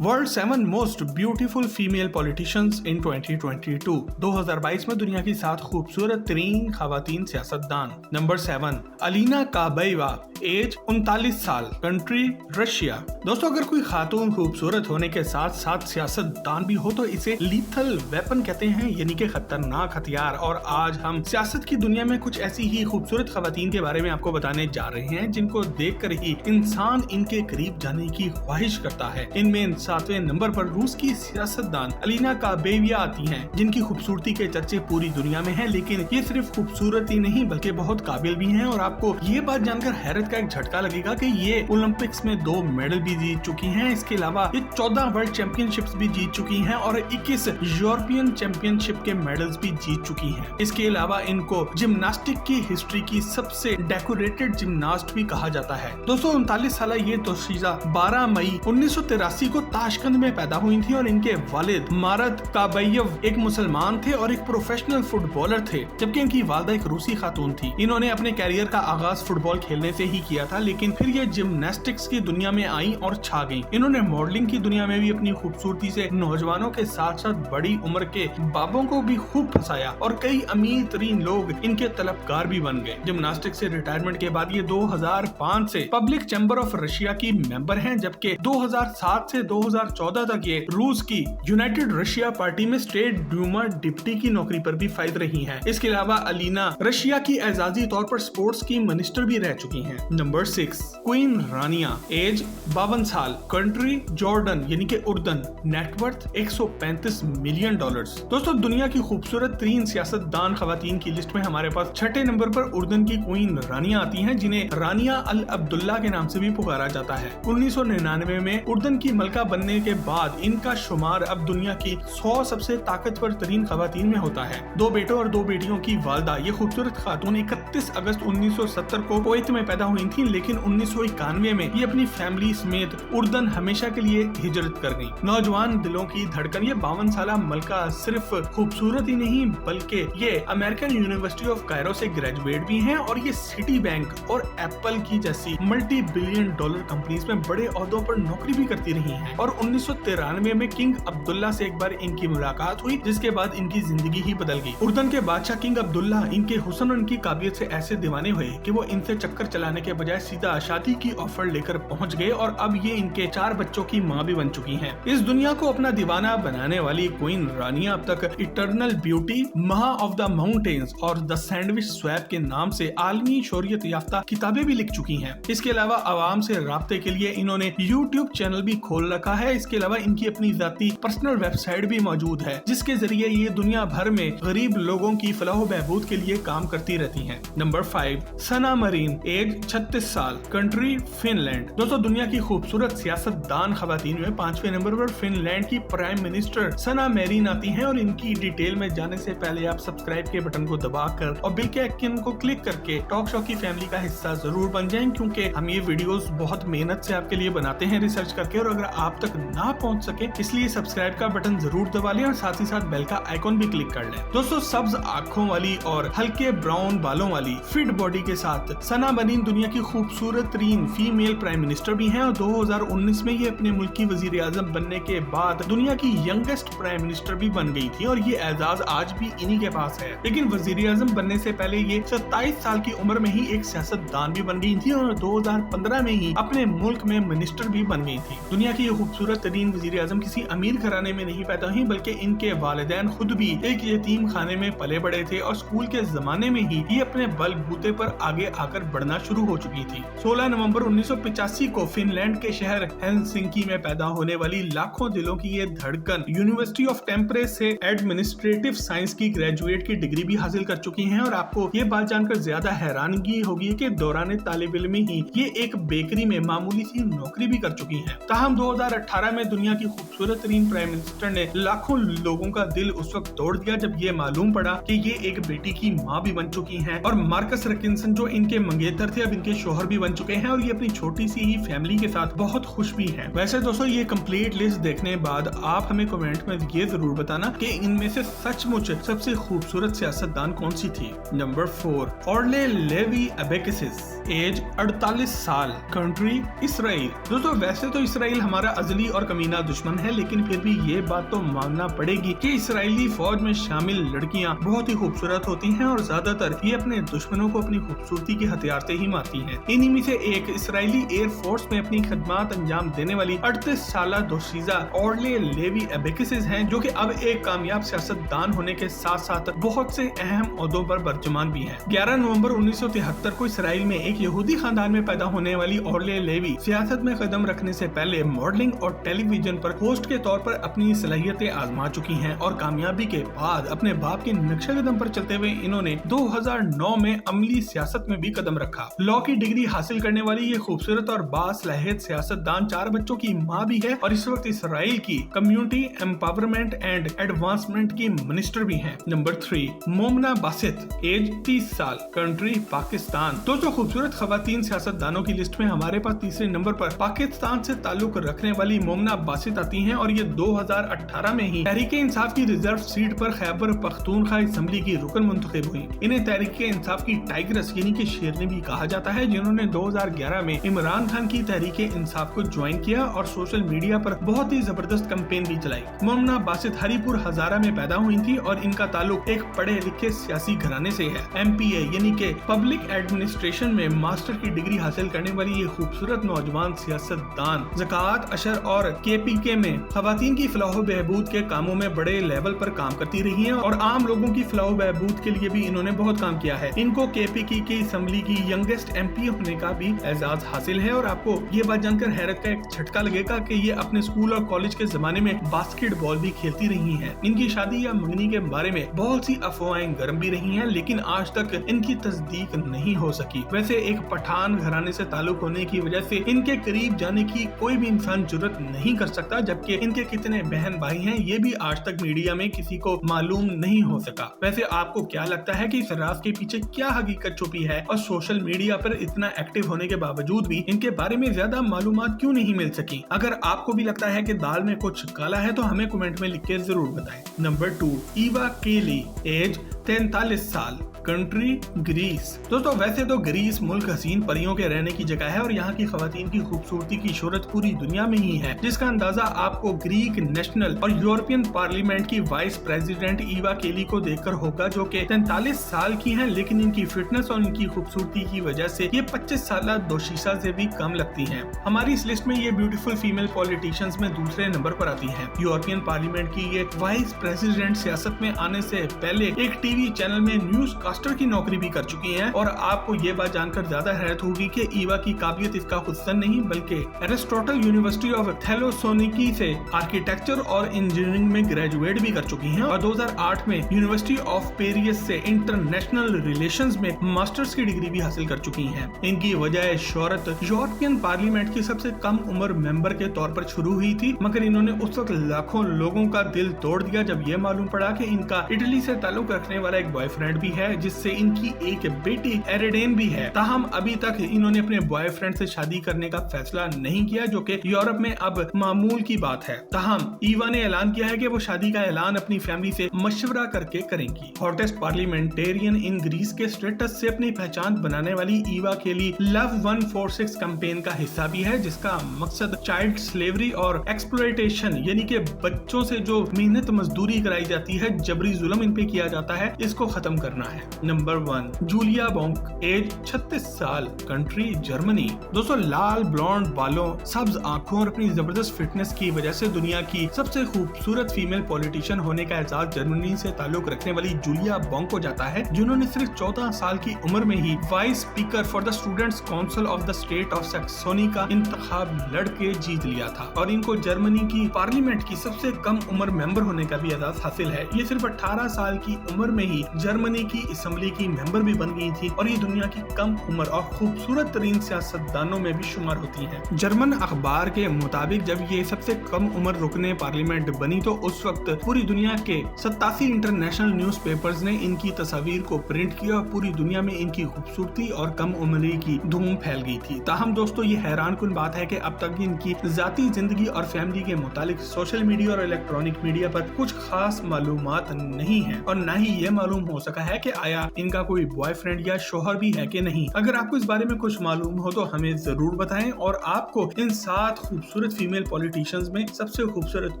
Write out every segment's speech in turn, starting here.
World 7 most beautiful female politicians इन 2022। 2022 में दुनिया की 7 खूबसूरत तरीन खवातीन सियासतदान। नंबर 7, अलीना काबाएवा, एज 39 साल, कंट्री रशिया। दोस्तों, अगर कोई खातून खूबसूरत होने के साथ साथ सियासतदान भी हो तो इसे लीथल वेपन कहते हैं, यानी कि खतरनाक हथियार। और आज हम सियासत की दुनिया में कुछ ऐसी ही खूबसूरत खवातीन के बारे में आपको बताने जा रहे हैं जिनको देखकर ही इंसान इनके करीब जाने की ख्वाहिश करता है। इनमें 7वें नंबर पर रूस की सियासतदान अलीना काबाएवा आती हैं, जिनकी खूबसूरती के चर्चे पूरी दुनिया में हैं। लेकिन ये सिर्फ खूबसूरत ही नहीं बल्कि बहुत काबिल भी हैं। और आपको ये बात जानकर हैरत का एक झटका लगेगा कि ये ओलंपिक्स में 2 मेडल भी जीत चुकी हैं। इसके अलावा ये 14 वर्ल्ड चैंपियनशिप्स भी जीत चुकी हैं और 21 यूरोपियन चैंपियनशिप के मेडल्स भी जीत चुकी हैं। इसके अलावा इनको जिम्नास्टिक की हिस्ट्री की सबसे डेकोरेटेड जिम्नास्ट भी कहा जाता है। 239 साल ये तोशीजा 12 मई 1983 को ताशकंद में पैदा हुई थी और इनके वालिद मारत काबाएव एक मुसलमान थे और एक प्रोफेशनल फुटबॉलर थे, जबकि इनकी वालिदा एक रूसी खातून थी। इन्होंने अपने कैरियर का आगाज फुटबॉल खेलने से ही किया था, लेकिन फिर ये जिम्नास्टिक्स की दुनिया में आई और छा गई। इन्होंने मॉडलिंग की दुनिया में भी अपनी खूबसूरती से नौजवानों के साथ साथ बड़ी उम्र के बाबों को भी खूब फंसाया और कई अमीर तरीन लोग इनके तलबगार भी बन गए। जिम्नास्टिक्स से रिटायरमेंट के बाद ये 2005 से पब्लिक चैम्बर ऑफ रशिया की मेंबर हैं, जबकि 2007 से 2014 तक ये रूस की यूनाइटेड रशिया पार्टी में स्टेट ड्यूमा डिप्टी की नौकरी पर भी फायद रही हैं। इसके अलावा अलीना रशिया की एजाजी तौर पर स्पोर्ट्स की मिनिस्टर भी रह चुकी हैं। नंबर 6, क्वीन रानिया, एज 52 साल, कंट्री जॉर्डन यानी कि उर्दन, नेटवर्थ $135 मिलियन। दोस्तों, दुनिया की खूबसूरत तरीन सियासतदान खवातीन की लिस्ट में हमारे पास 6ठे नंबर पर उर्दन की क्वीन रानिया आती हैं, जिन्हें रानिया अल अब्दुल्ला के नाम से भी पुकारा जाता है। 1999 में उर्दन की मलका बनने के बाद इनका शुमार अब दुनिया की 100 सबसे ताकतवर तरीन खवातीन में होता है। 2 बेटों और 2 बेटियों की वालदा ये खूबसूरत खातून 31 अगस्त 1970 को कुवैत में पैदा हुई थी, लेकिन 1991 में ये अपनी फैमिली समेत उर्दन हमेशा के लिए हिजरत कर गयी। नौजवान दिलों की धड़कन ये 52 साल मलका सिर्फ खूबसूरत ही नहीं बल्कि ये अमेरिकन यूनिवर्सिटी ऑफ कायरो से ग्रेजुएट भी हैं और ये सिटी बैंक और एप्पल की जैसी मल्टी बिलियन डॉलर कंपनीज में बड़े ओहदों पर नौकरी भी करती रही हैं। और 1993 में किंग अब्दुल्ला से एक बार इनकी मुलाकात हुई, जिसके बाद इनकी जिंदगी ही बदल गई। उर्दन के बादशाह किंग अब्दुल्ला इनके हुस्न और इनकी काबिलियत से ऐसे दीवाने हुए कि वो इनसे चक्कर चलाने के बजाय सीधा शादी की ऑफर लेकर पहुंच गए और अब ये इनके 4 बच्चों की मां भी बन चुकी हैं। इस दुनिया को अपना दीवाना बनाने वाली क्वीन रानिया अब तक इटर्नल ब्यूटी, महा ऑफ द माउंटेन्स और द सैंडविच स्वैप के नाम से आलमी शोहरत याफ्ता किताबें भी लिख चुकी हैं। इसके अलावा आवाम से राब्ते के लिए इन्होंने यूट्यूब चैनल भी खोल रखा है। इसके अलावा इनकी अपनी जाती पर्सनल वेबसाइट भी मौजूद है, जिसके जरिए ये दुनिया भर में गरीब लोगों की फलाह बहबूद के लिए काम करती रहती हैं। नंबर 5, सना मरीन, एज 36 साल, कंट्री फिनलैंड। दोस्तों, दुनिया की खूबसूरत सियासतदान खवातीन में 5वें नंबर पर फिनलैंड की प्राइम मिनिस्टर सना मरीन आती हैं और इनकी डिटेल में जाने से पहले आप सब्सक्राइब के बटन को दबाकर और बेल के आइकन को क्लिक करके टॉक शो की फैमिली का हिस्सा जरूर बन जाएं, क्योंकि हम ये वीडियोस बहुत मेहनत से आपके लिए बनाते हैं रिसर्च करके। और अगर आप तक ना पहुंच सके इसलिए सब्सक्राइब का बटन जरूर दबा लें और साथ ही साथ बेल का आइकॉन भी क्लिक कर लें। दोस्तों, सब्ज आंखों वाली और हल्के ब्राउन बालों वाली फिट बॉडी के साथ सना मरीन दुनिया की खूबसूरत तरीन फीमेल प्राइम मिनिस्टर भी हैं और 2019 में ये अपने मुल्क की वजीर आजम बनने के बाद दुनिया की यंगेस्ट प्राइम मिनिस्टर भी बन गई थी और ये एजाज आज भी इन्हीं के पास है। लेकिन वजीर आजम बनने से पहले ये 27 साल की उम्र में ही एक सियासतदान भी बन गई थी और 2015 में ही अपने मुल्क में मिनिस्टर भी बन गई थी। दुनिया की ये खूबसूरत तरीन वजीर आजम किसी अमीर घराने में नहीं पैदा हुई, बल्कि इनके वालिदैन खुद भी एक यतीम खाने में पले बड़े थे और स्कूल के जमाने में ही ये अपने बलबूते पर आगे आकर बढ़ना शुरू हो चुकी थी। 16 नवंबर 1985 को फिनलैंड के शहर हेलसिंकी में पैदा होने वाली लाखों दिलों की ये धड़कन यूनिवर्सिटी ऑफ टेम्परे से एडमिनिस्ट्रेटिव साइंस की ग्रेजुएट की डिग्री भी हासिल कर चुकी हैं। और आपको ये बात जानकर ज्यादा हैरानगी होगी कि दौरान तालिब इल्मी ही ये एक बेकरी में मामूली सी नौकरी भी कर चुकी हैं। ताहम 2018 में दुनिया की खूबसूरत तरीन प्राइम मिनिस्टर ने लाखों लोगों का दिल उस वक्त तोड़ दिया जब ये मालूम पड़ा कि ये एक बेटी की माँ भी बन चुकी हैं और मार्कस रकिंसन जो इनके मंगेतर थे अब इनके शोहर भी बन चुके हैं और ये अपनी छोटी सी ही फैमिली के साथ बहुत खुश भी हैं। वैसे दोस्तों, ये कंप्लीट लिस्ट देखने बाद आप हमें कमेंट में ये जरूर बताना कि इनमें से सचमुच सबसे खूबसूरत सियासतदान कौन सी थी। नंबर 4, ऑर्ले लेवी अबेकिसिस, एज 48 साल, कंट्री इसराइल। दोस्तों वैसे तो इसराइल हमारा अजली और कमीना दुश्मन है, लेकिन फिर भी ये बात तो मानना पड़ेगी कि इसराइली फौज में शामिल लड़कियां बहुत ही खूबसूरत होती हैं और ज्यादातर ये अपने दुश्मनों को अपनी खूबसूरती के हथियार से ही मारती हैं। इन्हीं में से एक इसराइली एयर फोर्स में अपनी खदमात अंजाम देने वाली 38 साल दोशीजा ऑर्ले लेवी एबेकिसिस हैं, जो कि अब एक कामयाब सियासतदान होने के साथ साथ बहुत से अहम ओहदों पर बर्जमान भी हैं। 11 नवंबर 1973 को इसराइल में एक यहूदी खानदान में पैदा होने वाली ऑर्ले लेवी सियासत में कदम रखने से पहले मॉडलिंग और टेलीविजन पर होस्ट के तौर पर अपनी सलाहियतें आजमा चुकी हैं और कामयाबी के बाद अपने बाप के नक्शे कदम पर चलते हुए इन्होंने 2009 में अमली सियासत में भी कदम रखा। लॉ की डिग्री हासिल करने वाली ये खूबसूरत और बासलाहियत सियासतदान 4 बच्चों की माँ भी है और इस वक्त इसराइल की कम्युनिटी एम्पावरमेंट एंड एडवांसमेंट की मिनिस्टर भी हैं। नंबर 3, मोमना बासित, एज 30 साल, कंट्री पाकिस्तान। दोस्तों खूबसूरत खवातीन सियासतदानों की लिस्ट में हमारे पास तीसरे नंबर पर पाकिस्तान से ताल्लुक रखने वाली मोमना बासित आती हैं और ये 2018 में ही तहरीके इंसाफ की रिजर्व सीट पर खैबर पख्तूनख्वा असेंबली की रुकन मुंतखब हुई। इन्हें तहरीके इंसाफ की टाइग्रेस यानी कि शेरनी भी कहा जाता है, जिन्होंने 2011 में इमरान खान की तहरीके इंसाफ को ज्वाइन किया और सोशल मीडिया पर बहुत ही जबरदस्त कैंपेन भी चलाई। मोमना बासित हरीपुर हजारा में पैदा हुई थी और इनका ताल्लुक एक पढ़े लिखे सियासी घराने से है। MPA यानी कि पब्लिक एडमिनिस्ट्रेशन में मास्टर की डिग्री हासिल करने वाली ये खूबसूरत नौजवान सियासतदान ज़कात अशर और KPK में खवातीन की फलाह बहबूद के कामों में बड़े लेवल पर काम करती रही हैं और आम लोगों की फलाह बहबूद के लिए भी इन्होंने बहुत काम किया है। इनको KPK की असेंबली की यंगेस्ट MP होने का भी एजाज हासिल है और आपको ये बात जानकर हैरत का एक झटका लगेगा कि ये अपने स्कूल और कॉलेज के जमाने में बास्केटबॉल भी खेलती रही हैं। इनकी शादी या मंगनी के बारे में बहुत सी अफवाहें गर्म भी रही हैं, लेकिन आज तक इनकी तस्दीक नहीं हो सकी। वैसे एक पठान घराने से ताल्लुक होने की वजह से इनके करीब जाने की कोई भी इंसान जुर्रत नहीं कर सकता, जबकि इनके कितने बहन भाई हैं ये भी आज तक मीडिया में किसी को मालूम नहीं हो सका। वैसे आपको क्या लगता है कि इस राज के पीछे क्या हकीकत छुपी है और सोशल मीडिया पर इतना एक्टिव होने के बावजूद भी इनके बारे में ज्यादा मालूमात क्यों नहीं मिल सकी? अगर आपको भी लगता है कि दाल में कुछ काला है तो हमें कमेंट में लिख के जरूर बताएं। नंबर 2, ईवा केली, एज 43 साल, कंट्री ग्रीस। दोस्तों वैसे तो ग्रीस मुल्क हसीन परियों के रहने की जगह है और यहाँ की खवातीन की खूबसूरती की शोहरत पूरी दुनिया में ही है, जिसका अंदाजा आपको ग्रीक नेशनल और यूरोपियन पार्लियामेंट की वाइस प्रेसिडेंट ईवा केली को देखकर होगा, जो कि 43 साल की हैं, लेकिन इनकी फिटनेस और इनकी खूबसूरती की वजह से ये 25 साल दोशीशा से भी कम लगती हैं। हमारी इस लिस्ट में ये ब्यूटीफुल फीमेल पॉलिटिशियंस में दूसरे नंबर पर आती हैं। यूरोपियन पार्लियामेंट की ये वाइस प्रेसिडेंट सियासत में आने से पहले एक टीवी चैनल में न्यूज कास्टर की नौकरी भी कर चुकी हैं और आपको ये बात जानकर ज्यादा हैरत होगी कि ईवा की काबिलियत इसका खुदसन नहीं बल्कि एरिस्टोटल यूनिवर्सिटी ऑफ थेलोसोनिकी से आर्किटेक्चर और इंजीनियरिंग में ग्रेजुएट भी कर चुकी हैं और 2008 में यूनिवर्सिटी ऑफ पेरिस से इंटरनेशनल रिलेशंस में मास्टर्स की डिग्री भी हासिल कर चुकी हैं। इनकी वजह शोहरत यूरोपियन पार्लियामेंट की सबसे कम उम्र मेंबर के तौर पर शुरू हुई थी, मगर इन्होंने उस वक्त लाखों लोगों का दिल तोड़ दिया जब ये मालूम पड़ा कि इनका इटली से ताल्लुक रखने वाला एक बॉयफ्रेंड भी है, जिससे इनकी एक बेटी एरिडेन भी है। ताहम अभी तक इन्होंने अपने बॉयफ्रेंड से शादी करने का फैसला नहीं किया, जो कि यूरोप में अब मामूल की बात है। ताहम ईवा ने ऐलान किया है कि वो शादी का ऐलान अपनी फैमिली से मशवरा करके करेंगी। हॉटेस्ट पार्लियामेंटेरियन इन ग्रीस के स्टेटस से अपनी पहचान बनाने वाली ईवा केली लव 146 कैंपेन का हिस्सा भी है, जिसका मकसद चाइल्ड स्लेवरी और एक्सप्लॉयटेशन यानी कि बच्चों से जो मेहनत मजदूरी कराई जाती है, जबरी जुल्म इन पे किया जाता है, इसको खत्म करना है। नंबर 1, जूलिया बोंक, एज 36 साल, कंट्री जर्मनी। दोस्तों लाल ब्लॉन्ड बालों, सब्ज आंखों और अपनी जबरदस्त फिटनेस की वजह से दुनिया की सबसे खूबसूरत फीमेल पॉलिटिशियन होने का एजाज जर्मनी से ताल्लुक रखने वाली जूलिया बोंक को जाता है, जिन्होंने सिर्फ 14 साल की उम्र में ही vice speaker for the students council of the state of Saxony का इंतखाब लड़के जीत लिया था और इनको जर्मनी की पार्लियामेंट की सबसे कम उम्र मेंबर होने का भी एजाज हासिल है। ये सिर्फ 18 साल की उम्र में ही जर्मनी की असेंबली की मेंबर भी बन गई थी और ये दुनिया की कम उम्र और खूबसूरत तरीन सियासतदानों में भी शुमार होती हैं। जर्मन अखबार के मुताबिक जब ये सबसे कम उम्र रुकने पार्लियामेंट बनी तो उस वक्त पूरी दुनिया के 87 इंटरनेशनल न्यूज़पेपर्स ने इनकी तस्वीर को प्रिंट किया और पूरी दुनिया में इनकी खूबसूरती और कम उम्री की धूम फैल गई थी। ताहम दोस्तों ये हैरान कुन बात है कि अब तक इनकी जाती जिंदगी और फैमिली के मुतालिक सोशल मीडिया और इलेक्ट्रॉनिक मीडिया पर कुछ खास मालूमात नहीं है और न ही ये मालूम हो सका है कि आया इनका कोई बॉयफ्रेंड या शोहर भी है कि नहीं। अगर आपको इस बारे में कुछ मालूम हो तो हमें जरूर बताएं, और आपको इन 7 खूबसूरत फीमेल पॉलिटिशियंस में सबसे खूबसूरत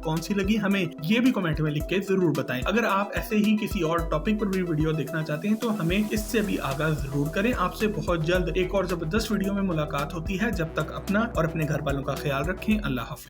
कौन सी लगी हमें ये भी कमेंट में लिख के जरूर बताएं। अगर आप ऐसे ही किसी और टॉपिक पर भी वीडियो देखना चाहते हैं तो हमें इससे भी आगाह जरूर करें। आपसे बहुत जल्द एक और जबरदस्त वीडियो में मुलाकात होती है। जब तक अपना और अपने घर वालों का ख्याल रखें। अल्लाह हाफ़िज़।